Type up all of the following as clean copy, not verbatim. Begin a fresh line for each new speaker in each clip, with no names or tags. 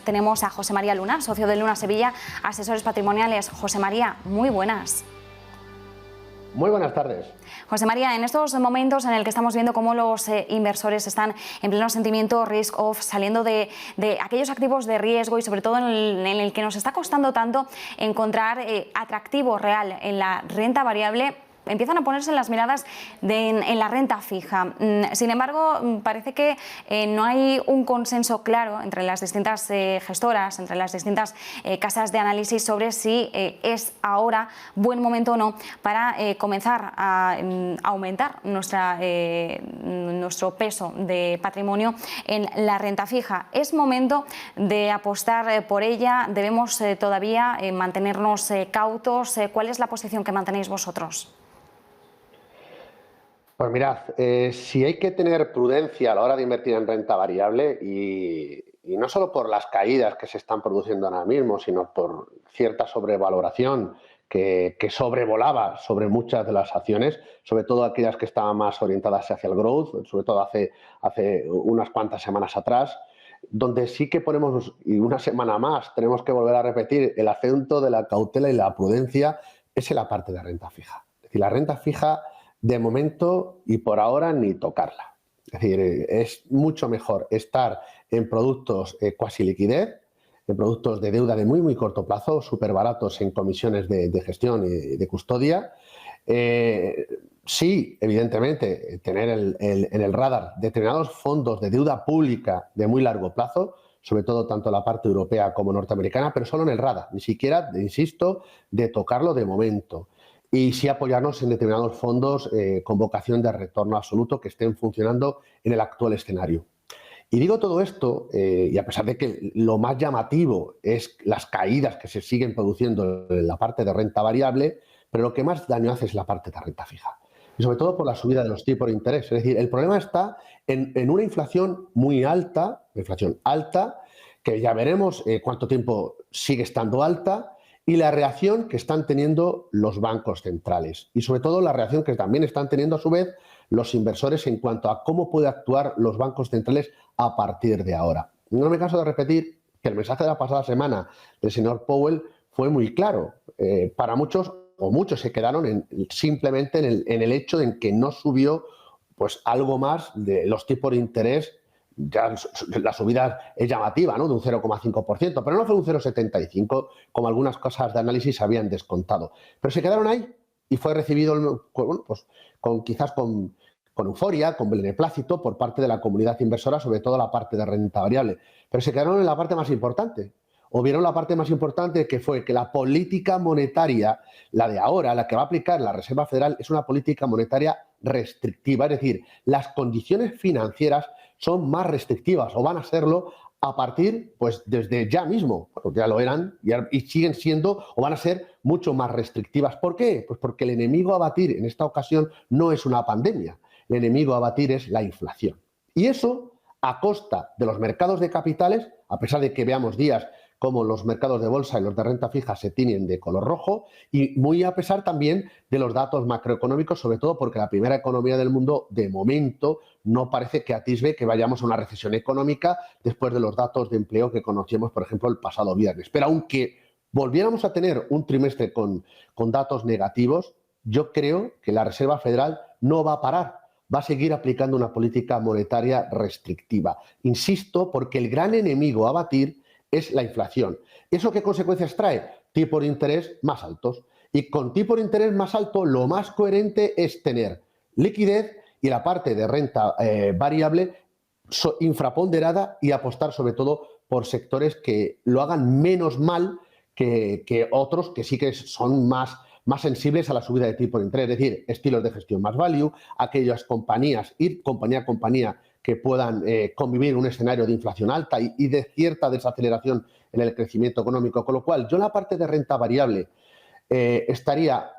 tenemos a José María Luna, socio de Luna Sevilla, asesores patrimoniales. José María, muy buenas.
Muy buenas tardes.
José María, en estos momentos en el que estamos viendo cómo los inversores están en pleno sentimiento risk-off, saliendo de aquellos activos de riesgo y sobre todo en el que nos está costando tanto encontrar atractivo real en la renta variable, empiezan a ponerse las miradas en la renta fija. Sin embargo, parece que no hay un consenso claro entre las distintas gestoras, entre las distintas casas de análisis sobre si es ahora buen momento o no para comenzar a aumentar nuestro peso de patrimonio en la renta fija. ¿Es momento de apostar por ella? ¿Debemos todavía mantenernos cautos? ¿Cuál es la posición que mantenéis vosotros?
Pues mirad, si hay que tener prudencia a la hora de invertir en renta variable y no solo por las caídas que se están produciendo ahora mismo, sino por cierta sobrevaloración que sobrevolaba sobre muchas de las acciones, sobre todo aquellas que estaban más orientadas hacia el growth, sobre todo hace unas cuantas semanas atrás, donde sí que ponemos, y una semana más, tenemos que volver a repetir el acento de la cautela y la prudencia, es en la parte de renta fija. Es decir, la renta fija, de momento y por ahora, ni tocarla. Es decir, es mucho mejor estar en productos cuasi liquidez, en productos de deuda de muy corto plazo, súper baratos en comisiones de gestión y de custodia. Sí, evidentemente, tener en el radar determinados fondos de deuda pública de muy largo plazo, sobre todo tanto la parte europea como norteamericana, pero solo en el radar, ni siquiera, insisto, de tocarlo de momento. Y sí apoyarnos en determinados fondos con vocación de retorno absoluto que estén funcionando en el actual escenario. Y digo todo esto, y a pesar de que lo más llamativo es las caídas que se siguen produciendo en la parte de renta variable, pero lo que más daño hace es la parte de renta fija. Y sobre todo por la subida de los tipos de interés. Es decir, el problema está en una inflación muy alta, que ya veremos cuánto tiempo sigue estando alta, y la reacción que están teniendo los bancos centrales y sobre todo la reacción que también están teniendo a su vez los inversores en cuanto a cómo pueden actuar los bancos centrales a partir de ahora. No me canso de repetir que el mensaje de la pasada semana del señor Powell fue muy claro. Para muchos, o muchos se quedaron simplemente en el hecho de que no subió pues algo más de los tipos de interés. Ya la subida es llamativa, ¿no? De un 0,5%, pero no fue un 0,75%, como algunas cosas de análisis habían descontado. Pero se quedaron ahí y fue recibido, bueno, pues, quizás con euforia, con beneplácito por parte de la comunidad inversora, sobre todo la parte de renta variable. Pero se quedaron en la parte más importante. O vieron la parte más importante, que fue que la política monetaria, la de ahora, la que va a aplicar la Reserva Federal, es una política monetaria restrictiva. Es decir, las condiciones financieras son más restrictivas o van a serlo a partir, pues desde ya mismo, porque ya lo eran y siguen siendo o van a ser mucho más restrictivas. ¿Por qué? Pues porque el enemigo a batir en esta ocasión no es una pandemia, el enemigo a batir es la inflación. Y eso a costa de los mercados de capitales, a pesar de que veamos días como los mercados de bolsa y los de renta fija se tiñen de color rojo, y muy a pesar también de los datos macroeconómicos, sobre todo porque la primera economía del mundo, de momento, no parece que atisbe que vayamos a una recesión económica después de los datos de empleo que conocíamos, por ejemplo, el pasado viernes. Pero aunque volviéramos a tener un trimestre con datos negativos, yo creo que la Reserva Federal no va a parar. Va a seguir aplicando una política monetaria restrictiva. Insisto, porque el gran enemigo a batir es la inflación. ¿Eso qué consecuencias trae? Tipos de interés más altos. Y con tipos de interés más alto, lo más coherente es tener liquidez y la parte de renta variable infraponderada y apostar sobre todo por sectores que lo hagan menos mal que otros que sí que son más sensibles a la subida de tipo de interés. Es decir, estilos de gestión más value, aquellas compañías, ir compañía a compañía, que puedan convivir en un escenario de inflación alta y de cierta desaceleración en el crecimiento económico. Con lo cual, yo en la parte de renta variable sería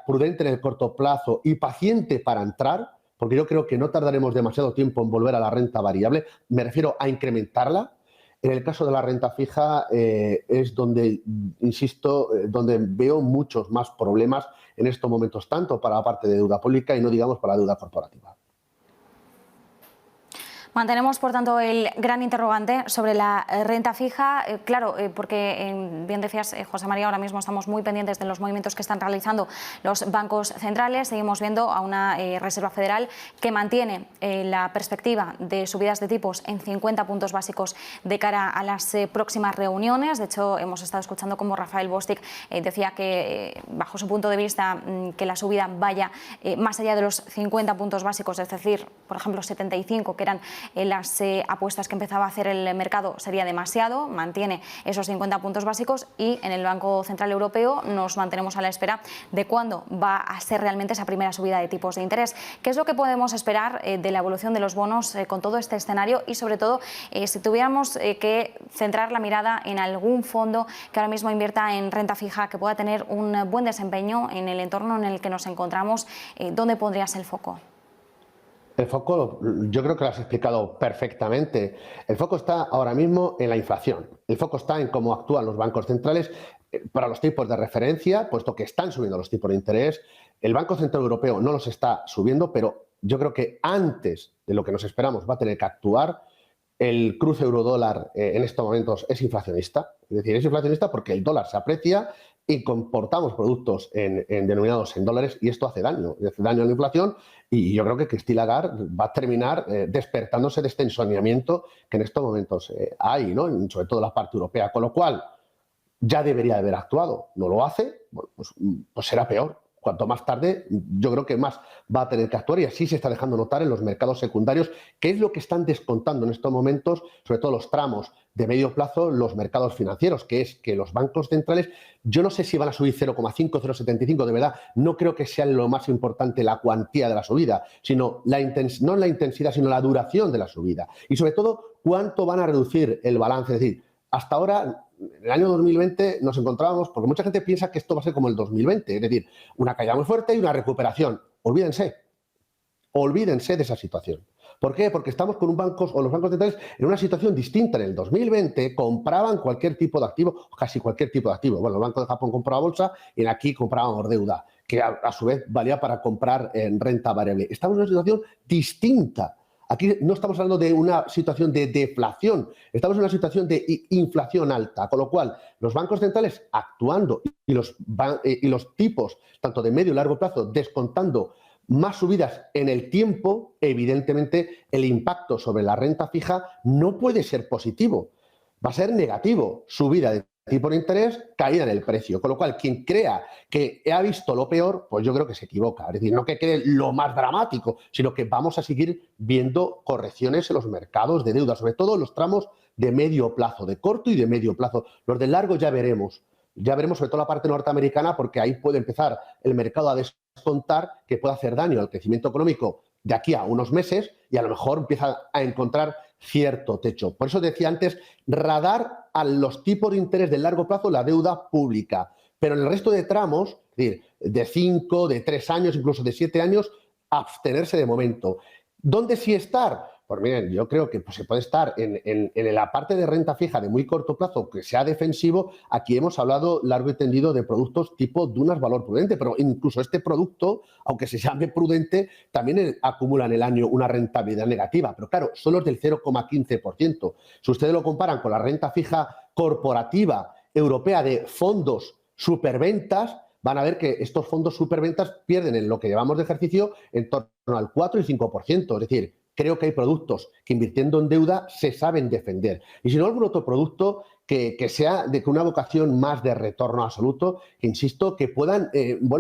prudente en el corto plazo y paciente para entrar, porque yo creo que no tardaremos demasiado tiempo en volver a la renta variable. Me refiero a incrementarla. En el caso de la renta fija es donde, insisto, donde veo muchos más problemas en estos momentos, tanto para la parte de deuda pública y no digamos para la deuda corporativa.
Mantenemos, por tanto, el gran interrogante sobre la renta fija. Claro, porque bien decías, José María, ahora mismo estamos muy pendientes de los movimientos que están realizando los bancos centrales. Seguimos viendo a una Reserva Federal que mantiene la perspectiva de subidas de tipos en 50 puntos básicos de cara a las próximas reuniones. De hecho, hemos estado escuchando cómo Rafael Bostic decía que, bajo su punto de vista, que la subida vaya más allá de los 50 puntos básicos, es decir, por ejemplo, 75, que eran las apuestas que empezaba a hacer el mercado, sería demasiado. Mantiene esos 50 puntos básicos y en el Banco Central Europeo nos mantenemos a la espera de cuándo va a ser realmente esa primera subida de tipos de interés. ¿Qué es lo que podemos esperar de la evolución de los bonos con todo este escenario? Y sobre todo, si tuviéramos que centrar la mirada en algún fondo que ahora mismo invierta en renta fija, que pueda tener un buen desempeño en el entorno en el que nos encontramos, ¿dónde pondrías el foco?
El foco, yo creo que lo has explicado perfectamente. El foco está ahora mismo en la inflación. El foco está en cómo actúan los bancos centrales para los tipos de referencia, puesto que están subiendo los tipos de interés. El Banco Central Europeo no los está subiendo, pero yo creo que antes de lo que nos esperamos va a tener que actuar. El cruce euro-dólar en estos momentos es inflacionista. Es decir, es inflacionista porque el dólar se aprecia y comportamos productos denominados en dólares y esto hace daño a la inflación y yo creo que Christine Lagarde va a terminar despertándose de este ensoñamiento que en estos momentos hay, ¿no? Sobre todo en la parte europea, con lo cual ya debería haber actuado. No lo hace, bueno, pues será peor. Cuanto más tarde, yo creo que más va a tener que actuar y así se está dejando notar en los mercados secundarios, que es lo que están descontando en estos momentos, sobre todo los tramos de medio plazo, los mercados financieros, que es que los bancos centrales, yo no sé si van a subir 0,5, 0,75, de verdad, no creo que sea lo más importante la cuantía de la subida, sino no la intensidad, sino la duración de la subida. Y sobre todo, cuánto van a reducir el balance, es decir, hasta ahora, en el año 2020 nos encontrábamos, porque mucha gente piensa que esto va a ser como el 2020, es decir, una caída muy fuerte y una recuperación. Olvídense de esa situación. ¿Por qué? Porque estamos con los bancos centrales en una situación distinta. En el 2020 compraban cualquier tipo de activo, casi cualquier tipo de activo. Bueno, el Banco de Japón compraba bolsa y aquí comprábamos deuda, que a su vez valía para comprar en renta variable. Estamos en una situación distinta. Aquí no estamos hablando de una situación de deflación, estamos en una situación de inflación alta, con lo cual los bancos centrales actuando y los tipos, tanto de medio y largo plazo, descontando más subidas en el tiempo, evidentemente el impacto sobre la renta fija no puede ser positivo, va a ser negativo, subida de tipo de interés, caída en el precio. Con lo cual, quien crea que ha visto lo peor, pues yo creo que se equivoca. Es decir, no que quede lo más dramático, sino que vamos a seguir viendo correcciones en los mercados de deuda, sobre todo en los tramos de medio plazo, de corto y de medio plazo. Los de largo ya veremos. Ya veremos sobre todo la parte norteamericana, porque ahí puede empezar el mercado a descontar que puede hacer daño al crecimiento económico de aquí a unos meses y a lo mejor empieza a encontrar cierto techo. Por eso decía antes, radar a los tipos de interés de largo plazo, la deuda pública. Pero en el resto de tramos, es decir, de 5, de 3 años, incluso de 7 años, abstenerse de momento. ¿Dónde sí estar? Pues miren, yo creo que se puede estar en la parte de renta fija de muy corto plazo, que sea defensivo. Aquí hemos hablado largo y tendido de productos tipo Dunas Valor Prudente, pero incluso este producto, aunque se llame prudente, también acumula en el año una rentabilidad negativa. Pero claro, solo es del 0,15%. Si ustedes lo comparan con la renta fija corporativa europea de fondos superventas, van a ver que estos fondos superventas pierden en lo que llevamos de ejercicio en torno al 4 y 5%. Es decir, creo que hay productos que invirtiendo en deuda se saben defender. Y si no, algún otro producto que sea de una vocación más de retorno absoluto, que insisto, que puedan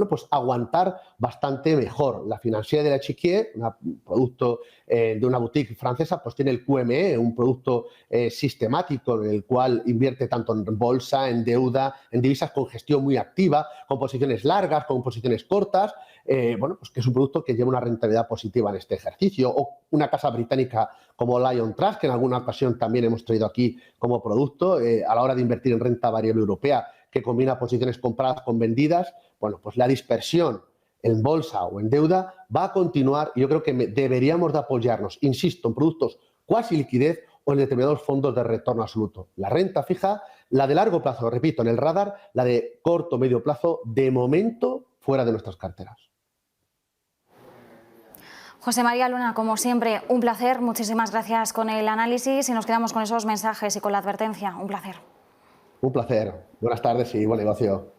pues aguantar bastante mejor. La Financière de la Chiquier, un producto de una boutique francesa, pues tiene el QME, un producto sistemático en el cual invierte tanto en bolsa, en deuda, en divisas con gestión muy activa, con posiciones largas, con posiciones cortas, pues que es un producto que lleva una rentabilidad positiva en este ejercicio. O una casa británica como Lion Trust, que en alguna ocasión también hemos traído aquí como producto, a la hora de invertir en renta variable europea, que combina posiciones compradas con vendidas. Bueno, pues la dispersión en bolsa o en deuda va a continuar y yo creo que deberíamos de apoyarnos, insisto, en productos cuasi liquidez o en determinados fondos de retorno absoluto. La renta fija, la de largo plazo, repito, en el radar, la de corto o medio plazo, de momento fuera de nuestras carteras.
José María Luna, como siempre, un placer. Muchísimas gracias con el análisis y nos quedamos con esos mensajes y con la advertencia. Un placer.
Un placer. Buenas tardes y buen negocio.